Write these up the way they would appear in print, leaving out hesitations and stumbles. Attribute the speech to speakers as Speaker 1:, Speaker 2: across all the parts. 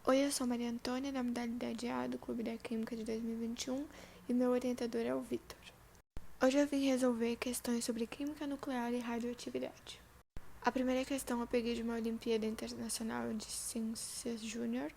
Speaker 1: Oi, eu sou Maria Antônia, da modalidade A do Clube da Química de 2021 e meu orientador é o Vitor. Hoje eu vim resolver questões sobre química nuclear e radioatividade. A primeira questão eu peguei de uma Olimpíada Internacional de Ciências Júnior.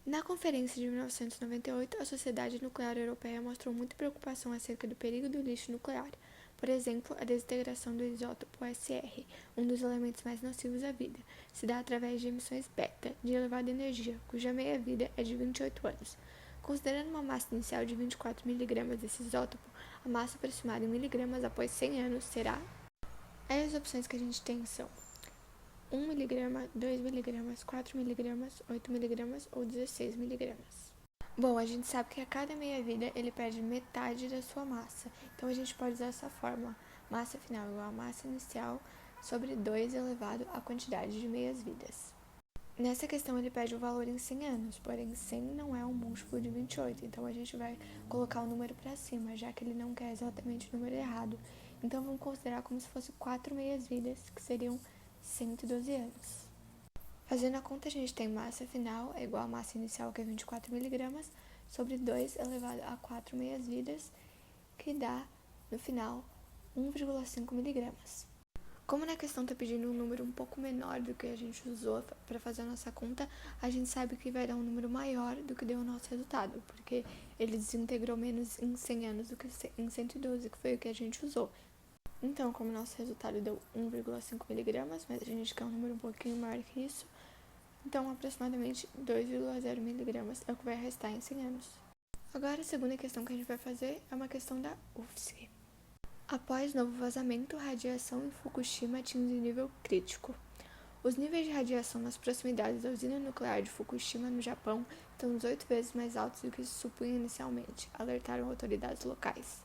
Speaker 1: Na conferência de 1998, a Sociedade Nuclear Europeia mostrou muita preocupação acerca do perigo do lixo nuclear. Por exemplo, a desintegração do isótopo SR, um dos elementos mais nocivos à vida, se dá através de emissões beta, de elevada energia, cuja meia-vida é de 28 anos. Considerando uma massa inicial de 24 mg desse isótopo, a massa aproximada em miligramas após 100 anos será... Aí as opções que a gente tem são 1 mg, 2 mg, 4 mg, 8 mg ou 16 mg. Bom, a gente sabe que a cada meia-vida ele perde metade da sua massa. Então a gente pode usar essa fórmula. Massa final igual a massa inicial sobre 2 elevado à quantidade de meias-vidas. Nessa questão ele pede o valor em 100 anos, porém 100 não é um múltiplo de 28, então a gente vai colocar o número para cima, já que ele não quer exatamente o número errado. Então vamos considerar como se fosse 4 meias-vidas, que seriam 112 anos. Fazendo a conta, a gente tem massa final é igual a massa inicial, que é 24 mg, sobre 2 elevado a 4 meias-vidas, que dá, no final, 1,5 mg. Como na questão está pedindo um número um pouco menor do que a gente usou para fazer a nossa conta, a gente sabe que vai dar um número maior do que deu o nosso resultado, porque ele desintegrou menos em 100 anos do que em 112, que foi o que a gente usou. Então, como nosso resultado deu 1,5 mg, mas a gente quer um número um pouquinho maior que isso, então aproximadamente 2,0 mg é o que vai restar em 100 anos. Agora, a segunda questão que a gente vai fazer é uma questão da UFSC. Após novo vazamento, radiação em Fukushima atinge nível crítico. Os níveis de radiação nas proximidades da usina nuclear de Fukushima, no Japão, estão 18 vezes mais altos do que se supunha inicialmente, alertaram autoridades locais.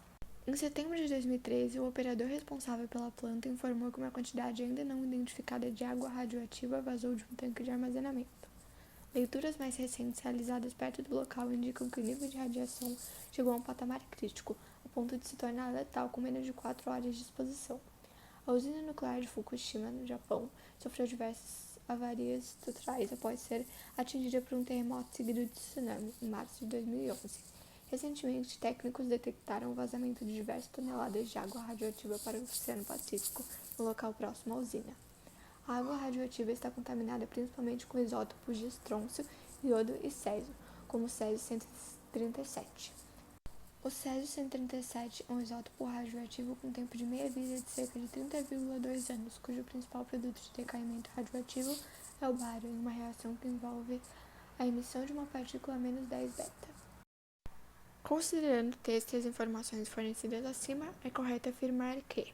Speaker 1: Em setembro de 2013, o operador responsável pela planta informou que uma quantidade ainda não identificada de água radioativa vazou de um tanque de armazenamento. Leituras mais recentes realizadas perto do local indicam que o nível de radiação chegou a um patamar crítico, a ponto de se tornar letal com menos de 4 horas de exposição. A usina nuclear de Fukushima, no Japão, sofreu diversas avarias estruturais após ser atingida por um terremoto seguido de tsunami, em março de 2011. Recentemente, técnicos detectaram o vazamento de diversas toneladas de água radioativa para o Oceano Pacífico, no local próximo à usina. A água radioativa está contaminada principalmente com isótopos de estrôncio, iodo e césio, como o césio-137. O césio-137 é um isótopo radioativo com tempo de meia-vida de cerca de 30,2 anos, cujo principal produto de decaimento radioativo é o bário, em uma reação que envolve a emissão de uma partícula menos 10 beta. Considerando o texto e as informações fornecidas acima, é correto afirmar que...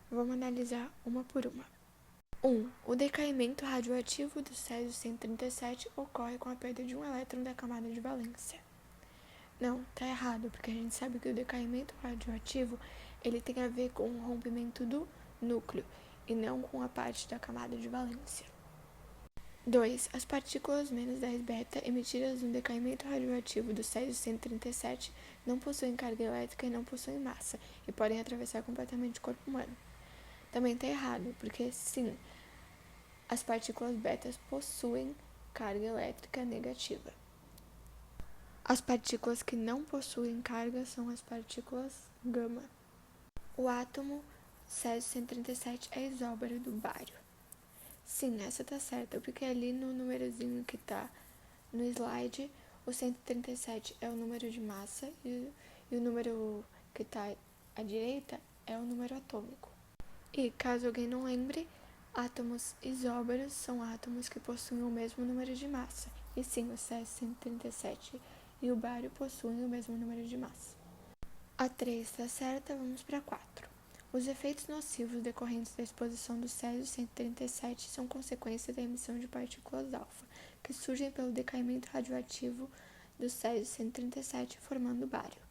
Speaker 1: Vamos analisar uma por uma. 1. O decaimento radioativo do césio-137 ocorre com a perda de um elétron da camada de valência. Não, tá errado, porque a gente sabe que o decaimento radioativo ele tem a ver com o rompimento do núcleo e não com a parte da camada de valência. 2. As partículas menos 10 beta emitidas no decaimento radioativo do césio-137 não possuem carga elétrica e não possuem massa, e podem atravessar completamente o corpo humano. Também está errado, porque sim, as partículas betas possuem carga elétrica negativa. As partículas que não possuem carga são as partículas gama. O átomo césio-137 é isóbaro do bário. Sim, essa tá certa, porque ali no númerozinho que tá no slide, o 137 é o número de massa e o número que tá à direita é o número atômico. E, caso alguém não lembre, átomos isóbaros são átomos que possuem o mesmo número de massa. E sim, o césio-137 e o bário possuem o mesmo número de massa. A 3 está certa, vamos para a 4. Os efeitos nocivos decorrentes da exposição do césio-137 são consequência da emissão de partículas alfa, que surgem pelo decaimento radioativo do césio-137, formando bário.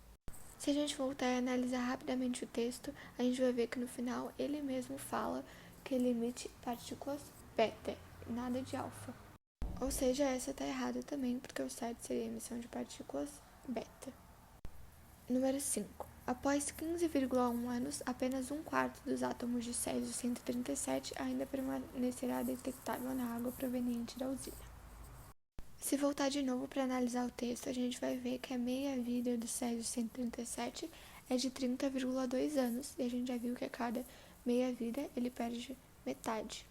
Speaker 1: Se a gente voltar e analisar rapidamente o texto, a gente vai ver que no final ele mesmo fala que ele emite partículas beta, nada de alfa. Ou seja, essa está errada também, porque o certo seria a emissão de partículas beta. Número 5. Após 15,1 anos, apenas um quarto dos átomos de césio-137 ainda permanecerá detectável na água proveniente da usina. Se voltar de novo para analisar o texto, a gente vai ver que a meia-vida do Césio 137 é de 30,2 anos, e a gente já viu que a cada meia-vida ele perde metade.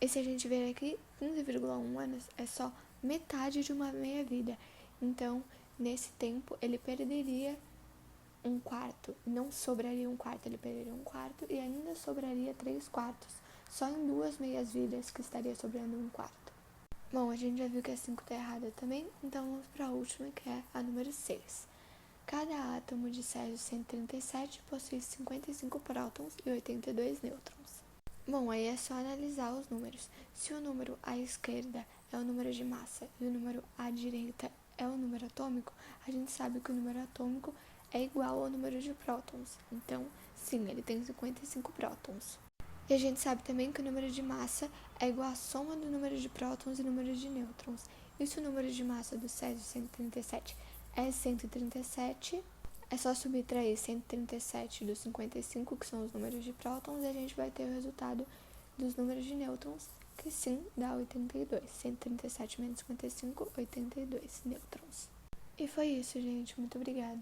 Speaker 1: E se a gente ver aqui, 15,1 anos é só metade de uma meia-vida. Então, nesse tempo, ele perderia um quarto. Não sobraria um quarto, ele perderia um quarto e ainda sobraria 3/4. Só em 2 meias-vidas que estaria sobrando um quarto. Bom, a gente já viu que a 5 está errada também, então vamos para a última, que é a número 6. Cada átomo de Césio 137 possui 55 prótons e 82 nêutrons. Bom, aí é só analisar os números. Se o número à esquerda é o número de massa e o número à direita é o número atômico, a gente sabe que o número atômico é igual ao número de prótons. Então, sim, ele tem 55 prótons. E a gente sabe também que o número de massa é igual à soma do número de prótons e número de nêutrons. E se o número de massa do Césio 137 é 137, é só subtrair 137 dos 55, que são os números de prótons, e a gente vai ter o resultado dos números de nêutrons, que sim dá 82. 137 menos 55, 82 nêutrons. E foi isso, gente. Muito obrigada.